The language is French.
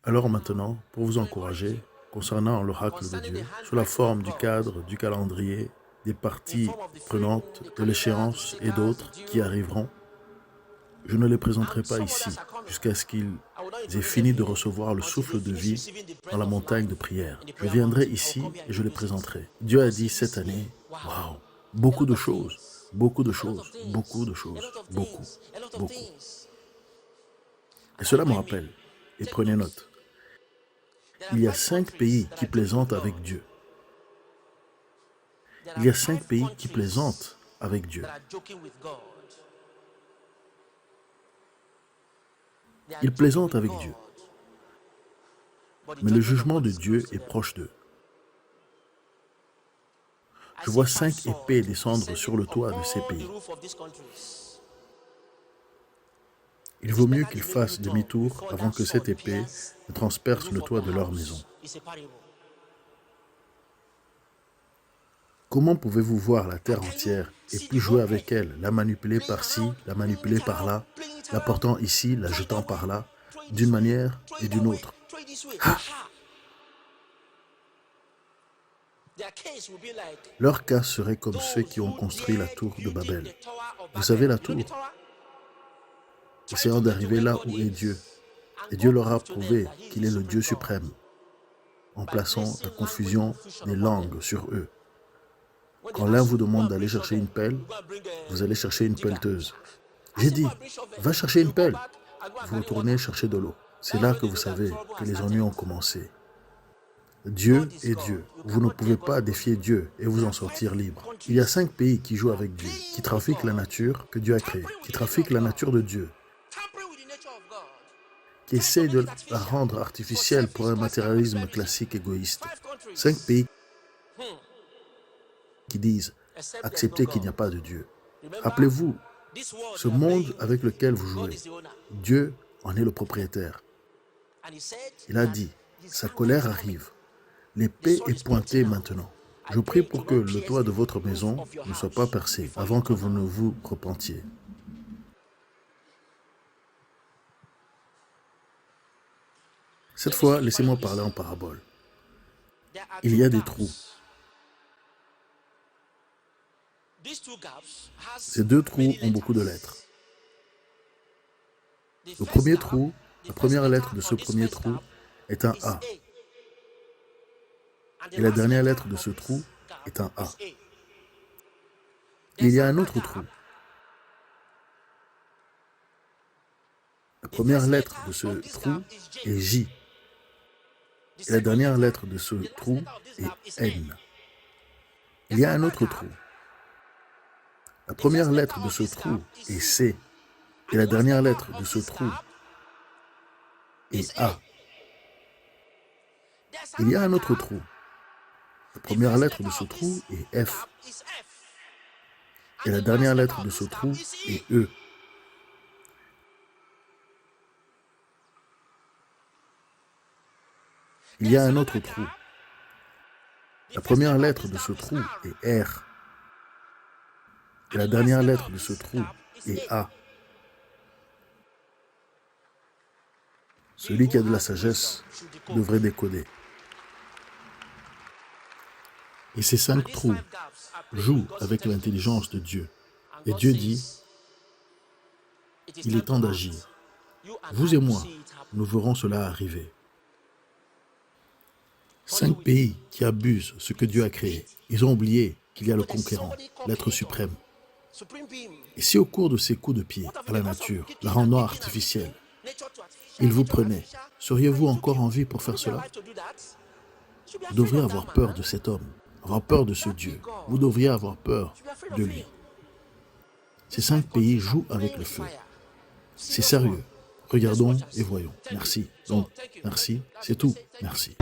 Alors maintenant, pour vous encourager, concernant l'oracle de Dieu, sous la forme du cadre, du calendrier, des parties prenantes, de l'échéance et d'autres qui arriveront, je ne les présenterai pas ici jusqu'à ce qu'ils aient fini de recevoir le souffle de vie dans la montagne de prière. Je viendrai ici et je les présenterai. Dieu a dit cette année, waouh, beaucoup de choses, beaucoup de choses, beaucoup de choses, beaucoup, beaucoup. Et cela me rappelle, et prenez note, il y a 5 pays qui plaisantent avec Dieu. Il y a 5 pays qui plaisantent avec Dieu. Ils plaisantent avec Dieu. Mais le jugement de Dieu est proche d'eux. Je vois 5 épées descendre sur le toit de ces pays. Il vaut mieux qu'ils fassent demi-tour avant que cette épée ne transperce le toit de leur maison. Comment pouvez-vous voir la terre entière et puis jouer avec elle, la manipuler par-ci, la manipuler par-là, la portant ici, la jetant par-là, d'une manière et d'une autre? Ah! Leur cas serait comme ceux qui ont construit la tour de Babel. Vous savez la tour? Essayant d'arriver là où est Dieu. Et Dieu leur a prouvé qu'il est le Dieu suprême, en plaçant la confusion des langues sur eux. Quand l'un vous demande d'aller chercher une pelle, vous allez chercher une pelleteuse. J'ai dit, va chercher une pelle. Vous retournez chercher de l'eau. C'est là que vous savez que les ennuis ont commencé. Dieu est Dieu. Vous ne pouvez pas défier Dieu et vous en sortir libre. Il y a 5 pays qui jouent avec Dieu, qui trafiquent la nature que Dieu a créée, qui trafiquent la nature de Dieu, qui essayent de la rendre artificielle pour un matérialisme classique égoïste. 5 pays qui disent acceptez qu'il n'y a pas de Dieu. Rappelez-vous, ce monde avec lequel vous jouez, Dieu en est le propriétaire. Il a dit, sa colère arrive. L'épée est pointée maintenant. Je prie pour que le toit de votre maison ne soit pas percé avant que vous ne vous repentiez. Cette fois, laissez-moi parler en parabole. Il y a des trous. Ces 2 trous ont beaucoup de lettres. Le premier trou, la première lettre de ce premier trou est un A. Et la dernière lettre de ce trou est un A. Il y a un autre trou. La première lettre de ce trou est J. Et la dernière lettre de ce trou est N. Il y a un autre trou. La première lettre de ce trou est C. Et la dernière lettre de ce trou est A. Il y a un autre trou. La première lettre de ce trou est F. Et la dernière lettre de ce trou est E. Il y a un autre trou. La première lettre de ce trou est R. Et la dernière lettre de ce trou est A. Celui qui a de la sagesse devrait décoder. Et ces 5 trous jouent avec l'intelligence de Dieu. Et Dieu dit, il est temps d'agir. Vous et moi, nous verrons cela arriver. 5 pays qui abusent ce que Dieu a créé. Ils ont oublié qu'il y a le conquérant, l'être suprême. Et si au cours de ces coups de pied à la nature, la rendant artificielle, il vous prenait, seriez-vous encore en vie pour faire cela? Vous devriez avoir peur de cet homme, avoir peur de ce Dieu. Vous devriez avoir peur de lui. Ces 5 pays jouent avec le feu. C'est sérieux. Regardons et voyons. Merci. Donc, merci. C'est tout. Merci.